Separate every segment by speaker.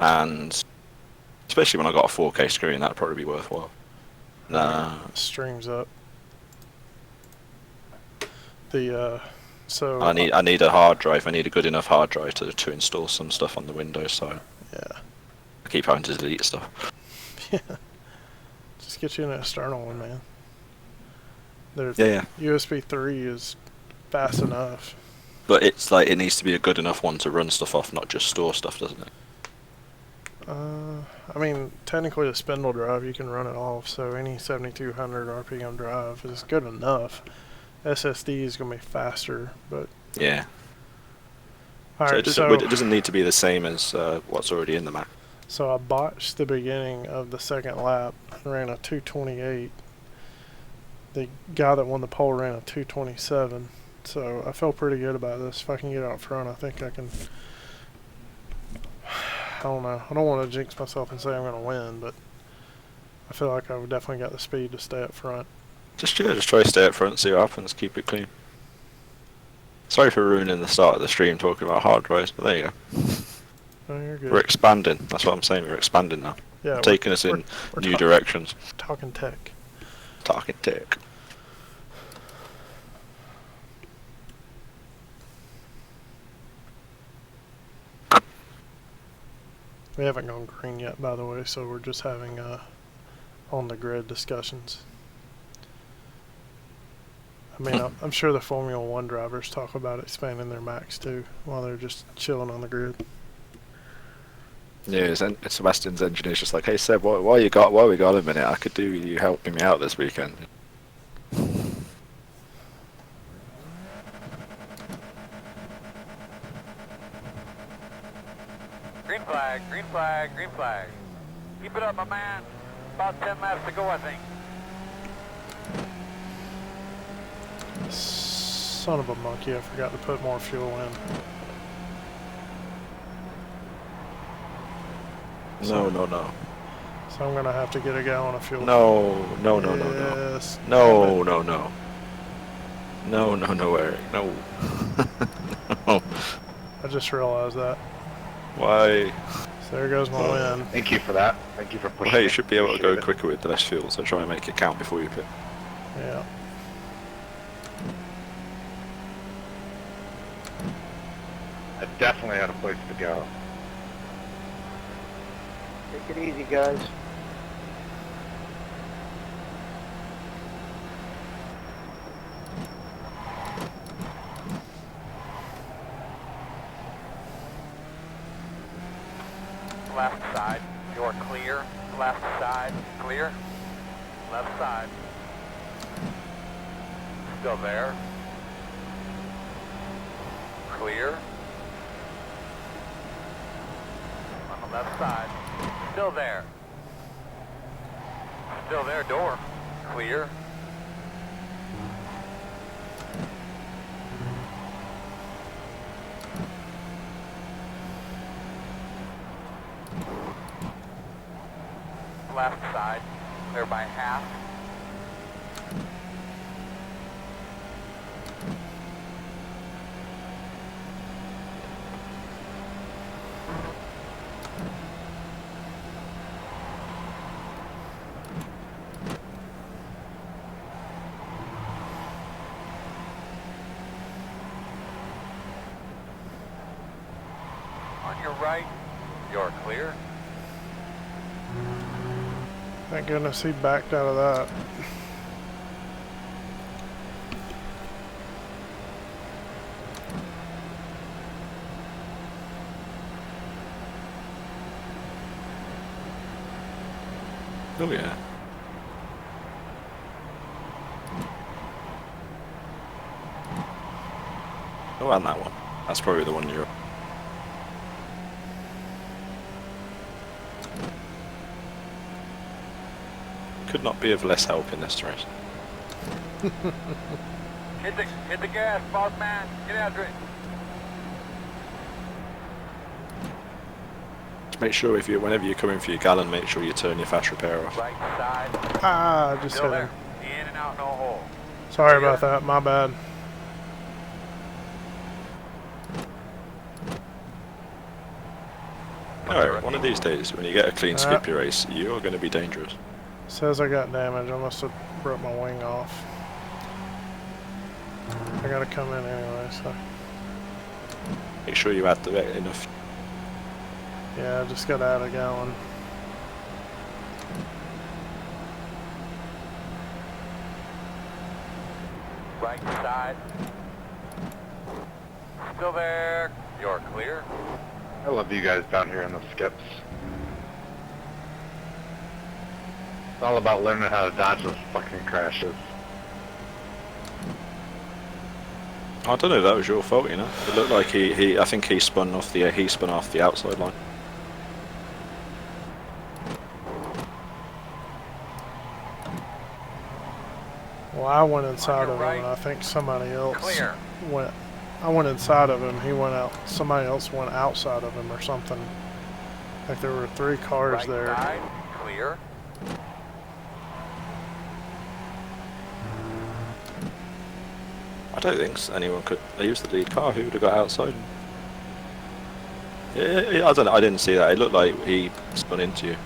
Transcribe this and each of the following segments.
Speaker 1: and especially when I got a 4K screen, that'd probably be worthwhile. Nah.
Speaker 2: Streams up. The so
Speaker 1: I need a hard drive. I need a good enough hard drive to install some stuff on the Windows side.
Speaker 2: yeah.
Speaker 1: I keep having to delete stuff.
Speaker 2: Yeah. Just get you an external one, man. There's
Speaker 1: Yeah.
Speaker 2: USB 3 is fast enough.
Speaker 1: But it's like it needs to be a good enough one to run stuff off, not just store stuff, doesn't it?
Speaker 2: I mean, technically the spindle drive you can run it off, so any 7200 RPM drive is good enough. SSD is gonna be faster, but
Speaker 1: Yeah.
Speaker 2: alright,
Speaker 1: It doesn't need to be the same as what's already in the Mac.
Speaker 2: so I botched the beginning of the second lap and ran a 228. The guy that won the pole ran a 227, so I feel pretty good about this. If I can get out front, I think I can. I don't know. I don't want to jinx myself and say I'm going to win, but I feel like I've definitely got the speed to stay up front.
Speaker 1: Just try to stay up front, see what happens, keep it clean. Sorry for ruining the start of the stream talking about hard drives, but there you go.
Speaker 2: Oh, you're good.
Speaker 1: We're expanding. That's what I'm saying. We're expanding now.
Speaker 2: Yeah,
Speaker 1: taking us in new directions.
Speaker 2: Talking tech.
Speaker 1: Talking tech.
Speaker 2: We haven't gone green yet, by the way, so we're just having on the grid discussions. I mean, I'm sure the Formula One drivers talk about expanding their max too, while they're just chilling on the grid.
Speaker 1: Yeah, Sebastian's engineer's just like, hey Seb, while we got a minute, I could do you helping me out this weekend.
Speaker 3: Green flag, green flag, green flag. Keep it up, my man. About 10 laps to go, I think.
Speaker 2: Son of a monkey, I forgot to put more fuel in.
Speaker 1: No.
Speaker 2: So I'm gonna have to get a gallon of fuel.
Speaker 1: No,
Speaker 2: Yes.
Speaker 1: No, Eric, no. No.
Speaker 2: I just realized that.
Speaker 1: Why?
Speaker 2: So there goes my win.
Speaker 4: Thank you for that. Thank you for pushing.
Speaker 1: Well, hey, you should be able to go quicker with less fuel, so try and make it count before you pit.
Speaker 2: Yeah.
Speaker 4: I definitely had a place to go.
Speaker 5: Take it easy, guys.
Speaker 3: Left side, you're clear. Left side, clear. Left side. Still there. Clear. On the left side. Still there. Still there, door. Clear. Left side, clear by half. On your right, you're clear.
Speaker 2: Thank goodness he backed out of that.
Speaker 1: Oh yeah. Oh, and that one. That's probably the one you're... Could not be of less help in this race.
Speaker 3: Hit the gas, boss man. Get after it.
Speaker 1: Make sure whenever you're coming for your gallon, make sure you turn your fast repair off.
Speaker 3: Right side.
Speaker 2: Ah, I just
Speaker 3: Still
Speaker 2: hit
Speaker 3: there.
Speaker 2: him.
Speaker 3: In and out, no hole.
Speaker 2: Sorry about that, my bad.
Speaker 1: Alright, one of these days, when you get a clean
Speaker 2: Ah.
Speaker 1: skippy race, you're going to be dangerous.
Speaker 2: Says I got damage. I must have broke my wing off. I gotta come in anyway, so
Speaker 1: Make sure you add enough.
Speaker 2: yeah, I just gotta add a gallon.
Speaker 3: Right side. Still there. You're clear.
Speaker 4: I love you guys down here in the skips. It's all about learning how to dodge those fucking crashes.
Speaker 1: I don't know if that was your fault, you know. It looked like I think he spun off the outside line.
Speaker 2: Well, I went inside
Speaker 3: your
Speaker 2: of him,
Speaker 3: right.
Speaker 2: and I think somebody else
Speaker 3: Clear.
Speaker 2: went. I went inside of him. He went out. Somebody else went outside of him or something. Like there were 3 cars
Speaker 3: Right
Speaker 2: there.
Speaker 3: side. Clear.
Speaker 1: I don't think anyone could. They used the lead car. Who would have got outside? Yeah, I don't know. I didn't see that. It looked like he spun into you.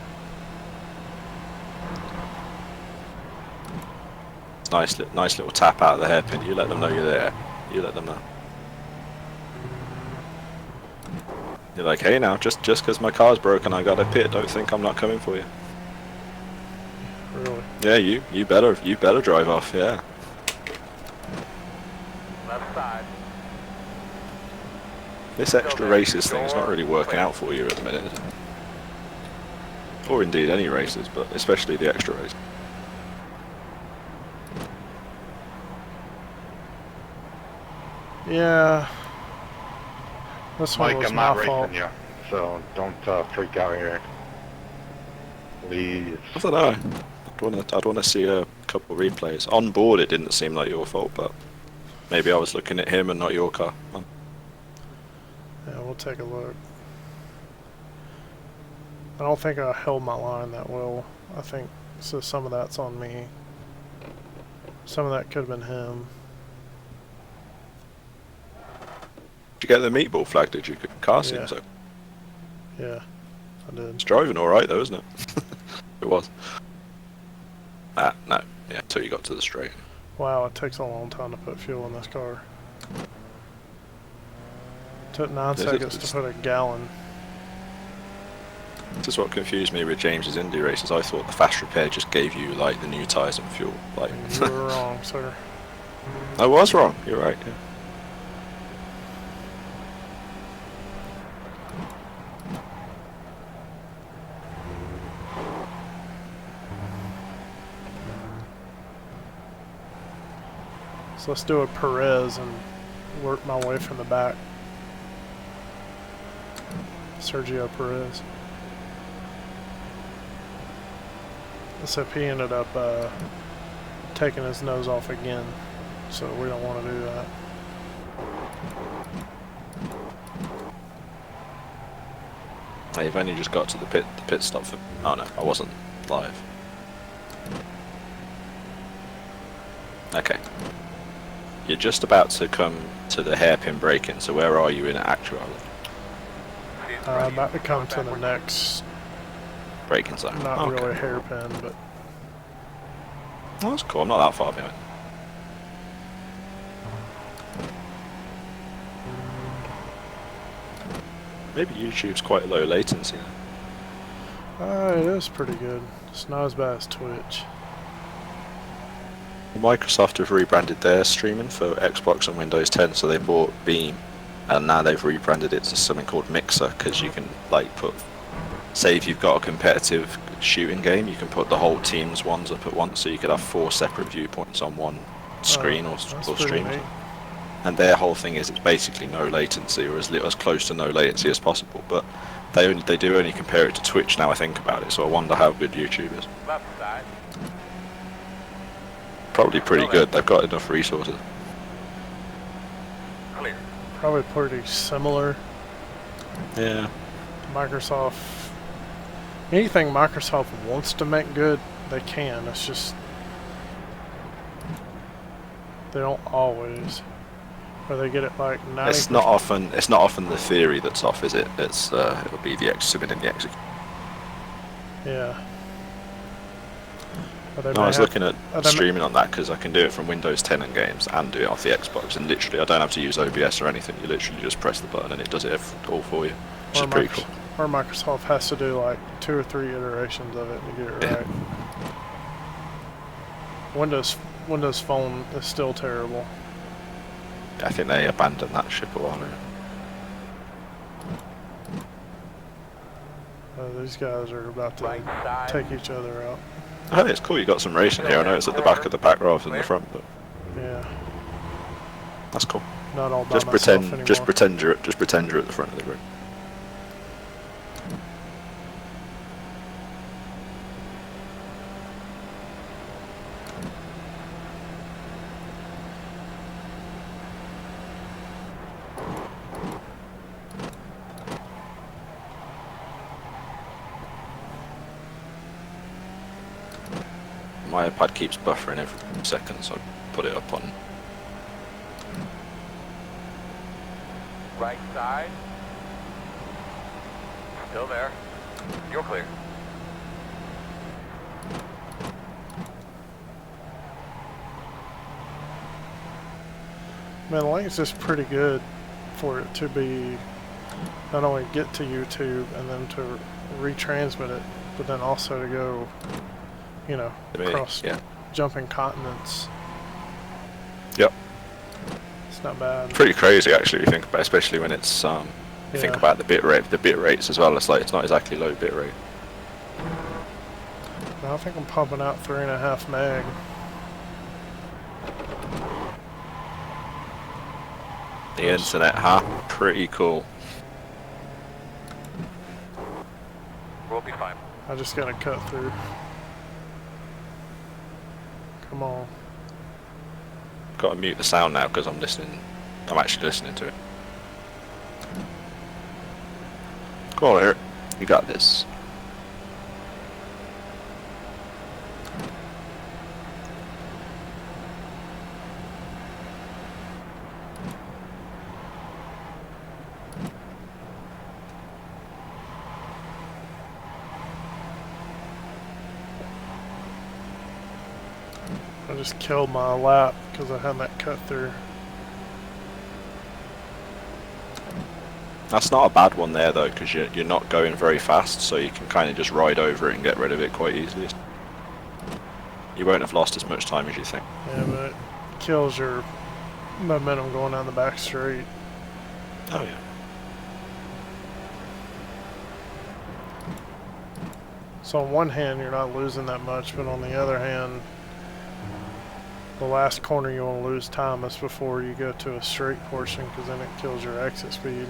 Speaker 1: Nice little tap out of the hairpin. You let them know you're there. You let them know. You're like, hey now, just because my car's broken, I got a pit. Don't think I'm not coming for you.
Speaker 2: Really.
Speaker 1: Yeah, you better drive off. Yeah.
Speaker 3: Left side.
Speaker 1: This extra races thing is not really working out for you at the minute, is it? Or indeed any races, but especially the extra race.
Speaker 2: Yeah. This one
Speaker 4: Mike,
Speaker 2: was
Speaker 4: I'm
Speaker 2: my
Speaker 4: not
Speaker 2: fault.
Speaker 4: racing you, so don't freak out here. Please.
Speaker 1: I don't know. I'd want to see a couple replays. On board, it didn't seem like your fault, but maybe I was looking at him and not your car.
Speaker 2: Yeah, we'll take a look. I don't think I held my line that well. I think so. Some of that's on me. Some of that could have been him.
Speaker 1: Did you get the meatball flag? Did you? Car seems
Speaker 2: Yeah.
Speaker 1: like
Speaker 2: Yeah, I did.
Speaker 1: it's driving all right though, isn't it? It was. Ah, no. Yeah, until you got to the straight.
Speaker 2: Wow, it takes a long time to put fuel in this car. Took 9
Speaker 1: Is it?
Speaker 2: seconds to put a gallon.
Speaker 1: This is what confused me with James's Indy races. I thought the fast repair just gave you like the new tyres and fuel. Like
Speaker 2: You were wrong, sir.
Speaker 1: I was wrong. You're right. Yeah.
Speaker 2: So let's do a Perez and work my way from the back. Sergio Perez. Except he ended up taking his nose off again, so we don't want to do that.
Speaker 1: You've only just got to the pit stop for. Oh no, I wasn't live. Okay. You're just about to come to the hairpin braking, so where are you in actuality?
Speaker 2: About to come to the next,
Speaker 1: Braking zone.
Speaker 2: not
Speaker 1: Okay.
Speaker 2: really hairpin, but
Speaker 1: Oh, that's cool. I'm not that far behind. Maybe YouTube's quite low latency.
Speaker 2: it is pretty good. It's not as bad as Twitch.
Speaker 1: Microsoft have rebranded their streaming for Xbox and Windows 10, so they bought Beam, and now they've rebranded it to something called Mixer, because you can like put, say if you've got a competitive shooting game, you can put the whole team's ones up at once, so you could have 4 separate viewpoints on one screen or
Speaker 2: That's pretty
Speaker 1: stream.
Speaker 2: neat.
Speaker 1: And their whole thing is it's basically no latency, or as close to no latency as possible. But they do only compare it to Twitch now I think about it, so I wonder how good YouTube is.
Speaker 3: Left side.
Speaker 1: Probably pretty good. They've got enough resources.
Speaker 3: Clear.
Speaker 2: Probably pretty similar.
Speaker 1: Yeah.
Speaker 2: Microsoft, anything Microsoft wants to make good, they can. It's just they don't always. Or they get it like 90%.
Speaker 1: It's not often. It's not often the theory that's off, is it? It's it'll be the submitting the execute.
Speaker 2: Yeah. Or they
Speaker 1: No, I
Speaker 2: may
Speaker 1: was
Speaker 2: have-
Speaker 1: looking at
Speaker 2: or they may-
Speaker 1: streaming on that because I can do it from Windows 10 and games and do it off the Xbox, and literally I don't have to use OBS or anything. You literally just press the button and it does it all for you, which is pretty cool.
Speaker 2: Or Microsoft has to do like 2 or 3 iterations of it to get it
Speaker 1: Yeah.
Speaker 2: right. Windows Phone is still terrible.
Speaker 1: I think they abandoned that ship a while ago.
Speaker 2: These guys are about to
Speaker 3: Right side.
Speaker 2: take each other out.
Speaker 1: Oh, it's cool. You got some racing here. I know it's at the back of the pack rather than the front, but
Speaker 2: Yeah.
Speaker 1: that's cool.
Speaker 2: Not all by
Speaker 1: Just
Speaker 2: myself
Speaker 1: pretend,
Speaker 2: anymore.
Speaker 1: just pretend you're at the front of the group. My iPad keeps buffering every second, so I put it up on.
Speaker 3: Right side. Still there. You're clear.
Speaker 2: Man, the link is just pretty good for it to be not only get to YouTube and then to retransmit it, but then also to go, you know, across
Speaker 1: Yeah.
Speaker 2: jumping continents.
Speaker 1: Yep.
Speaker 2: It's not bad.
Speaker 1: Pretty crazy actually. You think about, especially when it's you think
Speaker 2: Yeah.
Speaker 1: about the bit rates as well. It's like it's not exactly low bit rate.
Speaker 2: Now, I think I'm pumping out 3.5 meg.
Speaker 1: The internet, huh? Pretty cool.
Speaker 3: We'll be fine.
Speaker 2: I just gotta cut through. Come on.
Speaker 1: Got to mute the sound now because I'm listening. I'm actually listening to it. Go on, Eric. You got this.
Speaker 2: I just killed my lap because I had that cut through.
Speaker 1: That's not a bad one there though, because you're not going very fast, so you can kind of just ride over it and get rid of it quite easily. You won't have lost as much time as you think.
Speaker 2: Yeah, but it kills your momentum going down the back straight.
Speaker 1: Oh yeah.
Speaker 2: So on one hand, you're not losing that much, but on the other hand, the last corner you want to lose time is before you go to a straight portion, because then it kills your exit speed.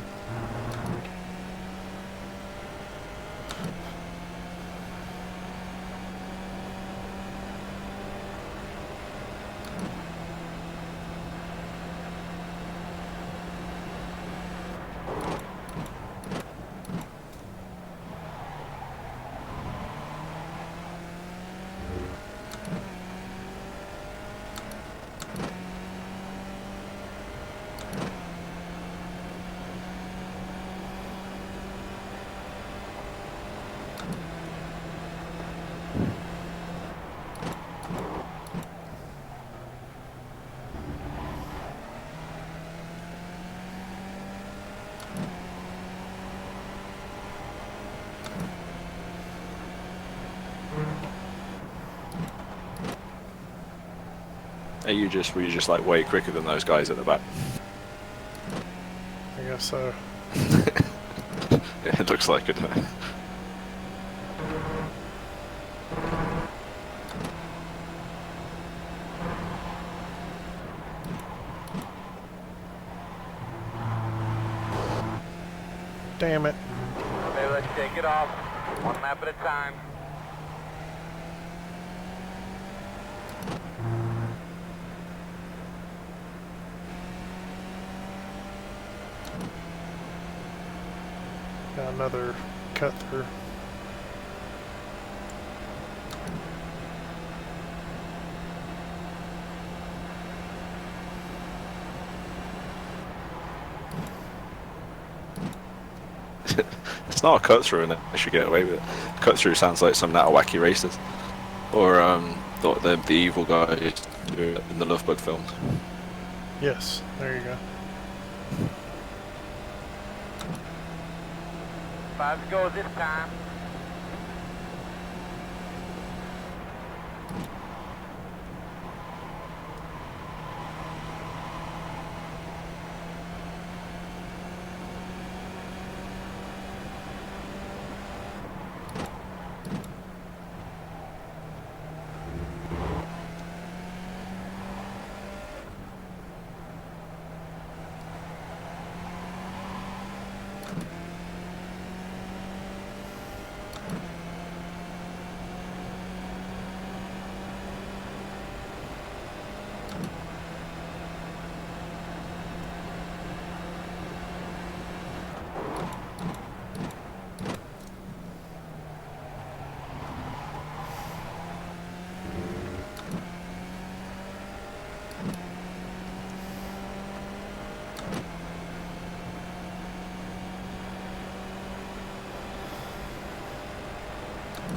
Speaker 1: Were you just like way quicker than those guys at the back?
Speaker 2: I guess so.
Speaker 1: It looks like it.
Speaker 2: Damn it.
Speaker 3: Okay, let's take it off. One lap at a time.
Speaker 2: Got another cut through.
Speaker 1: not a cut through, and they should get away with it. Cut through sounds like some out of Wacky Races, or the evil guy in the Love Bug films.
Speaker 2: Yes, there you go.
Speaker 3: 5 to go this time.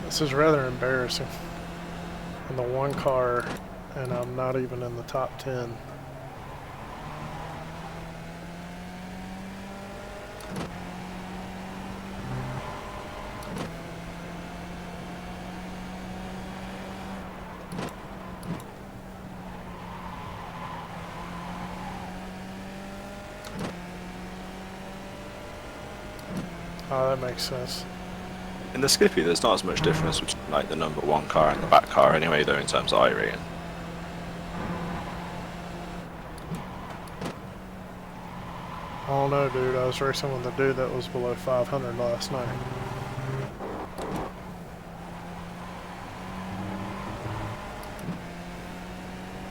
Speaker 2: This is rather embarrassing. In the one car, and I'm not even in the top 10. Oh, that makes sense.
Speaker 1: In the Skippy, there's not as much difference between like the number 1 car and the back car anyway, though, in terms of iRacing.
Speaker 2: I don't know, dude. I was racing with a dude that was below 500 last night.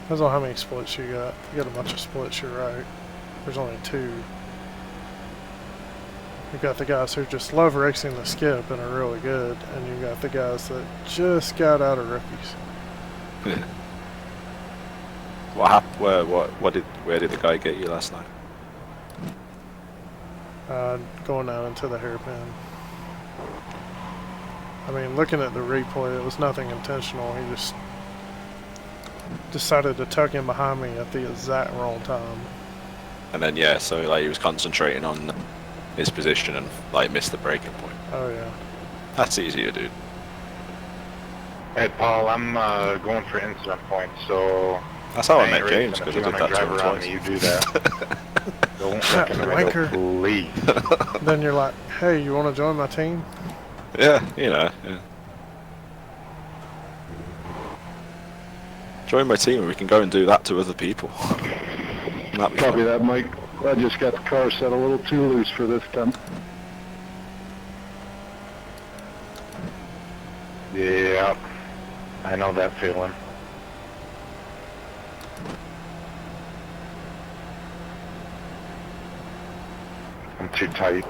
Speaker 2: Depends on how many splits you got. If you got a bunch of splits, you're right. There's only 2. You got the guys who just love racing the skip and are really good, and you got the guys that just got out of rookies.
Speaker 1: What happened? Where did the guy get you last night?
Speaker 2: Going out into the hairpin. I mean, looking at the replay, it was nothing intentional. He just decided to tuck in behind me at the exact wrong time.
Speaker 1: And then yeah, so like he was concentrating on his position and like missed the braking point.
Speaker 2: Oh yeah.
Speaker 1: That's easier, dude.
Speaker 4: Hey Paul, I'm going for incident points, so
Speaker 1: That's how I
Speaker 4: ain't
Speaker 1: met
Speaker 4: racing
Speaker 1: James,
Speaker 4: if
Speaker 1: because
Speaker 4: you
Speaker 1: I did
Speaker 4: wanna
Speaker 1: that to
Speaker 4: drive
Speaker 1: him
Speaker 4: around
Speaker 1: twice.
Speaker 4: me, you do that. Don't fucking
Speaker 2: Wanker.
Speaker 4: please.
Speaker 2: Then you're like, hey, you want to join my team?
Speaker 1: Yeah, you know. Yeah. Join my team and we can go and do that to other people. That'd be
Speaker 6: Copy
Speaker 1: fun.
Speaker 6: that, Mike. I just got the car set a little too loose for this time.
Speaker 4: Yeah, I know that feeling. I'm too tight.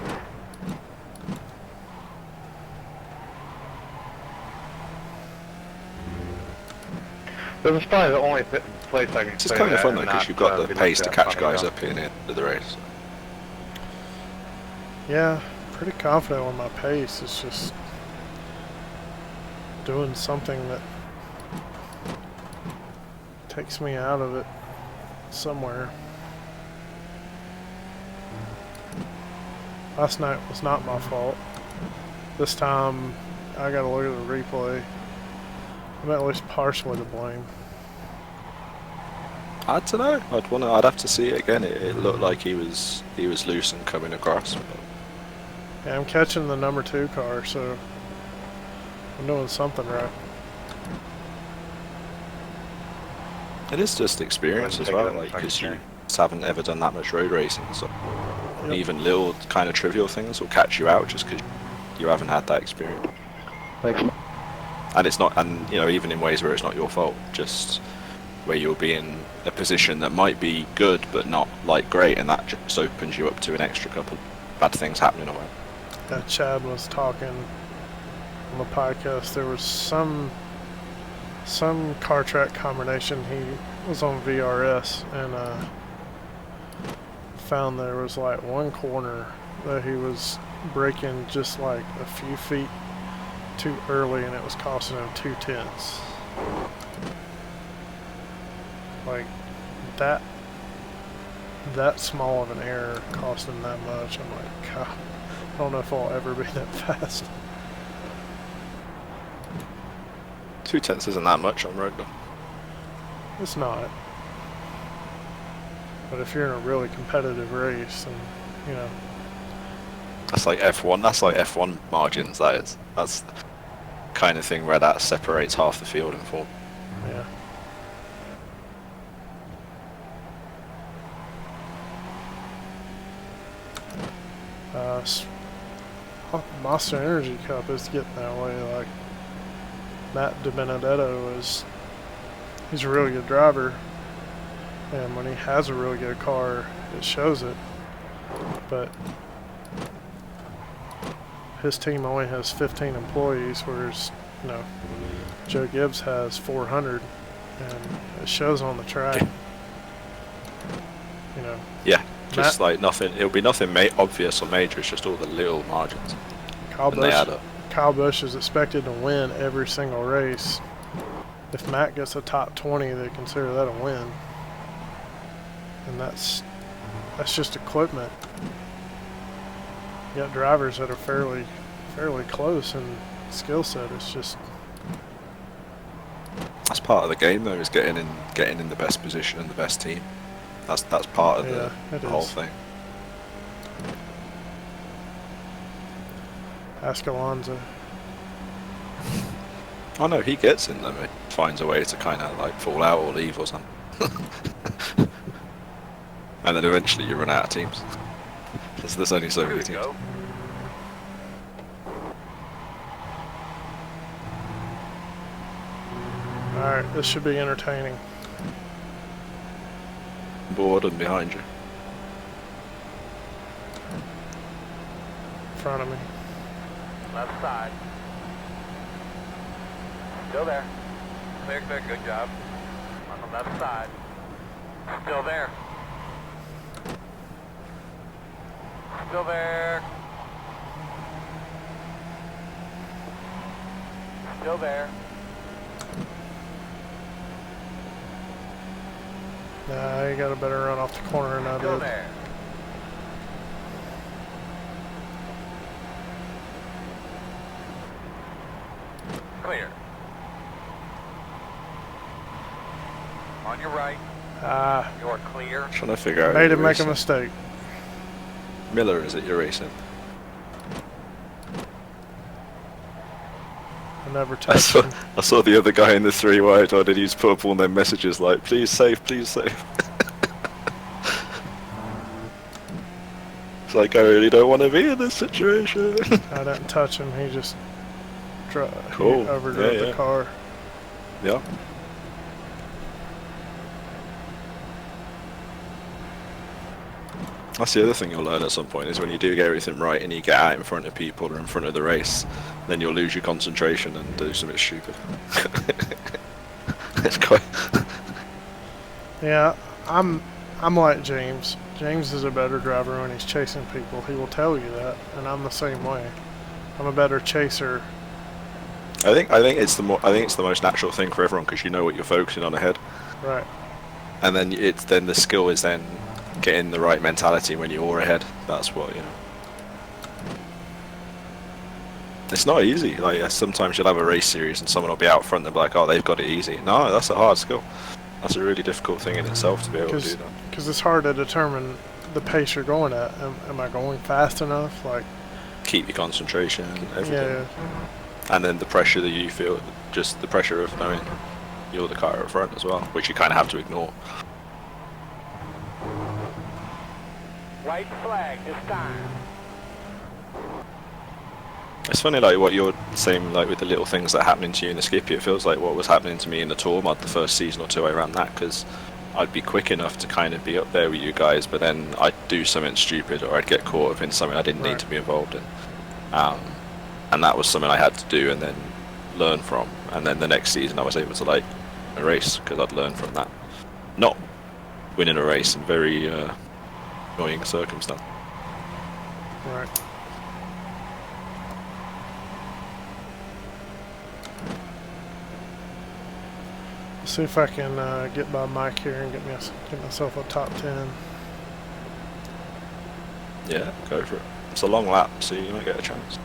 Speaker 4: This is probably the only place I can
Speaker 1: It's just
Speaker 4: say
Speaker 1: kind of
Speaker 4: that
Speaker 1: fun though,
Speaker 4: and
Speaker 1: because
Speaker 4: not,
Speaker 1: you've got the
Speaker 4: be
Speaker 1: pace to
Speaker 4: looked at
Speaker 1: catch
Speaker 4: funny,
Speaker 1: guys
Speaker 4: though.
Speaker 1: up in the end of the race.
Speaker 2: Yeah, pretty confident with my pace. It's just doing something that takes me out of it somewhere. Last night was not my fault. This time, I gotta look at the replay. I'm at least partially to blame.
Speaker 1: I don't know. I'd have to see it again. It looked like he was loose and coming across. But
Speaker 2: Yeah, I'm catching the number 2 car, so I'm doing something right.
Speaker 1: it is just experience as well, like because you just haven't ever done that much road racing. So
Speaker 2: Yep.
Speaker 1: even little kind of trivial things will catch you out just because you haven't had that experience.
Speaker 6: Thanks.
Speaker 1: And it's not, and you know, even in ways where it's not your fault, just where you'll be in a position that might be good but not like great, and that just opens you up to an extra couple of bad things happening away.
Speaker 2: Chad was talking on the podcast. There was some car track combination. He was on VRS and found there was like one corner that he was braking just like a few feet too early, and it was costing him 2/10. Like that small of an error cost him that much. I'm like, God, I don't know if I'll ever be that fast.
Speaker 1: 2/10 isn't that much on road though.
Speaker 2: It's not. But if you're in a really competitive race, and you know,
Speaker 1: That's like F1. That's like F1 margins. That is. That's the kind of thing where that separates half the field in form.
Speaker 2: yeah. Monster Energy Cup is getting that way. Like Matt DiBenedetto he's a really good driver, and when he has a really good car, it shows it. But his team only has 15 employees, whereas Joe Gibbs has 400, and it shows on the track.
Speaker 1: Yeah, just like nothing. It'll be nothing obvious or major. It's just all the little margins. And they add up.
Speaker 2: Kyle Busch is expected to win every single race. If Matt gets a top 20, they consider that a win. And that's just equipment. You got drivers that are fairly close in skill set. It's just
Speaker 1: That's part of the game, though, is getting in the best position and the best team. That's part of the whole thing.
Speaker 2: Ask Alonso.
Speaker 1: Oh no, he gets in them. He finds a way to kind of like fall out or leave or something. And then eventually you run out of teams. There's only so many teams.
Speaker 2: Alright, this should be entertaining.
Speaker 1: Board and behind you.
Speaker 2: In front of me.
Speaker 3: Left side. Still there. Clear, clear, good job. On the left side. Still there. Still there. Still there.
Speaker 2: Nah, you got a better run off the corner than I
Speaker 3: Still
Speaker 2: did.
Speaker 3: there. Clear. On your right.
Speaker 2: Ah,
Speaker 3: You're clear.
Speaker 1: Trying to figure out.
Speaker 2: made
Speaker 1: who
Speaker 2: him
Speaker 1: you're
Speaker 2: make a
Speaker 1: racing.
Speaker 2: mistake.
Speaker 1: Miller, is it you're racing?
Speaker 2: I never
Speaker 1: I
Speaker 2: touched
Speaker 1: saw,
Speaker 2: him.
Speaker 1: I saw the other guy in the 3 wide. Or did he just put up all their messages like, please save, please save? It's like, I really don't want to be in this situation.
Speaker 2: I didn't touch him. He just
Speaker 1: Cool.
Speaker 2: he overdrove
Speaker 1: Yeah,
Speaker 2: the
Speaker 1: yeah.
Speaker 2: car.
Speaker 1: Yeah. That's the other thing you'll learn at some point, is when you do get everything right and you get out in front of people or in front of the race, then you'll lose your concentration and do something stupid. It's quite...
Speaker 2: Yeah, I'm like James. James is a better driver when he's chasing people. He will tell you that, and I'm the same way. I'm a better chaser.
Speaker 1: I think it's the most natural thing for everyone, because you know what you're focusing on ahead,
Speaker 2: Right.
Speaker 1: and then the skill is then getting the right mentality when you're ahead. That's what, you know. It's not easy. Like, sometimes you'll have a race series and someone will be out front and they'll be like, oh, they've got it easy. No, that's a hard skill. That's a really difficult thing in itself to be able to do that.
Speaker 2: Because it's hard to determine the pace you're going at. Am I going fast enough? Like,
Speaker 1: Keep your concentration, everything.
Speaker 2: yeah,
Speaker 1: And then the pressure that you feel, just the pressure of knowing you're the car up front as well, which you kind of have to ignore.
Speaker 3: White flag this time.
Speaker 1: It's funny, like what you're saying, like with the little things that are happening to you in the Skippy. It feels like what was happening to me in the Tour Mod the first season or two I ran that, because I'd be quick enough to kind of be up there with you guys, but then I'd do something stupid or I'd get caught up in something I didn't need to be involved in. And that was something I had to do and then learn from. And then the next season I was able to like race because I'd learned from that. Not winning a race in very annoying circumstance.
Speaker 2: right. See if I can get by Mike here and get myself a top 10.
Speaker 1: Yeah, go for it. It's a long lap, so you might get a chance.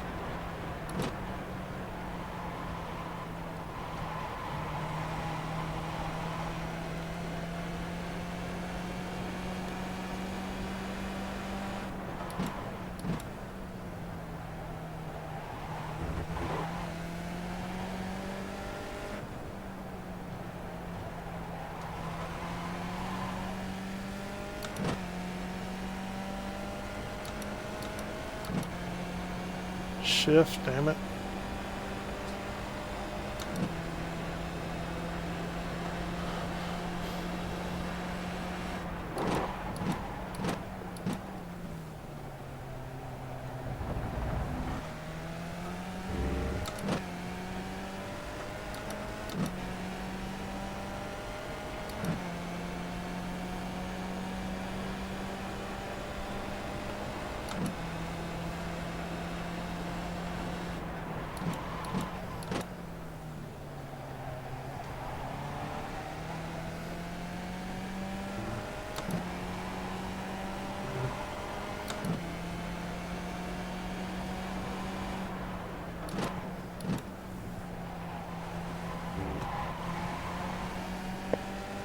Speaker 2: Shift, damn it.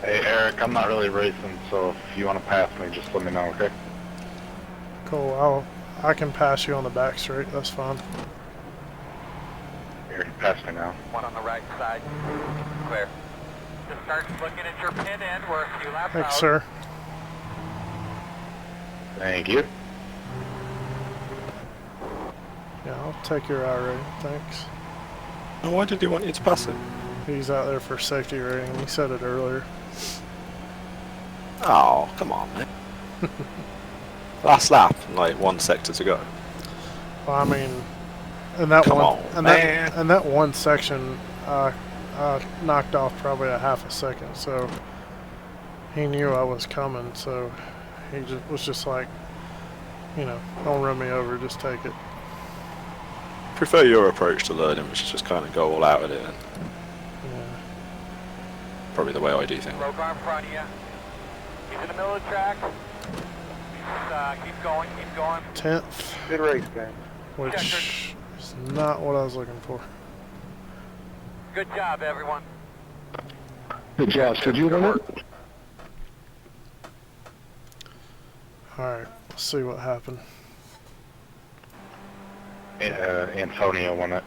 Speaker 4: Hey Eric, I'm not really racing, so if you want to pass me, just let me know, okay?
Speaker 2: Cool. I can pass you on the back straight. That's fine.
Speaker 4: Here, pass me now.
Speaker 3: One on the right side. Clear. Just start looking at your pin end. We're a few laps
Speaker 2: Thanks,
Speaker 3: out.
Speaker 2: sir.
Speaker 4: Thank you.
Speaker 2: Yeah, I'll take your iRating. Thanks.
Speaker 1: And why did he want you to pass him?
Speaker 2: He's out there for safety rating. He said it earlier.
Speaker 1: Oh, come on, man. Last lap, like 1 sector to go.
Speaker 2: Well, I mean, in that
Speaker 1: Come
Speaker 2: one,
Speaker 1: on,
Speaker 2: in
Speaker 1: man.
Speaker 2: that one section, I knocked off probably a half a second. So he knew I was coming. So he was just like, you know, don't run me over. Just take it.
Speaker 1: Prefer your approach to learning, which is just kind of go all out at it. And
Speaker 2: Yeah.
Speaker 1: probably the way I do things.
Speaker 3: Row car in front of you. He's in the middle of the track. Keep going, keep going.
Speaker 2: 10th,
Speaker 5: Good race, man.
Speaker 2: which is not what I was looking for.
Speaker 3: Good job, everyone.
Speaker 6: Hey Josh, did you win it?
Speaker 2: All right, let's see what happened.
Speaker 4: Antonio won it.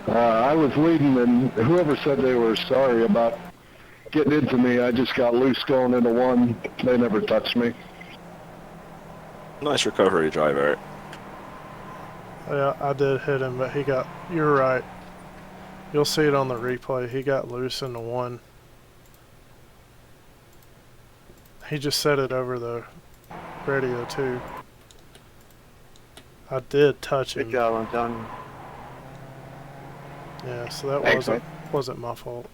Speaker 6: I was leading, and whoever said they were sorry about getting into me, I just got loose going into one. They never touched me.
Speaker 1: Nice recovery drive, Eric.
Speaker 2: Yeah, I did hit him, but he got. You're right. You'll see it on the replay. He got loose into one. He just said it over the radio too. I did touch him.
Speaker 5: Good job, Antonio.
Speaker 2: Yeah, so that
Speaker 4: Thanks,
Speaker 2: wasn't my fault.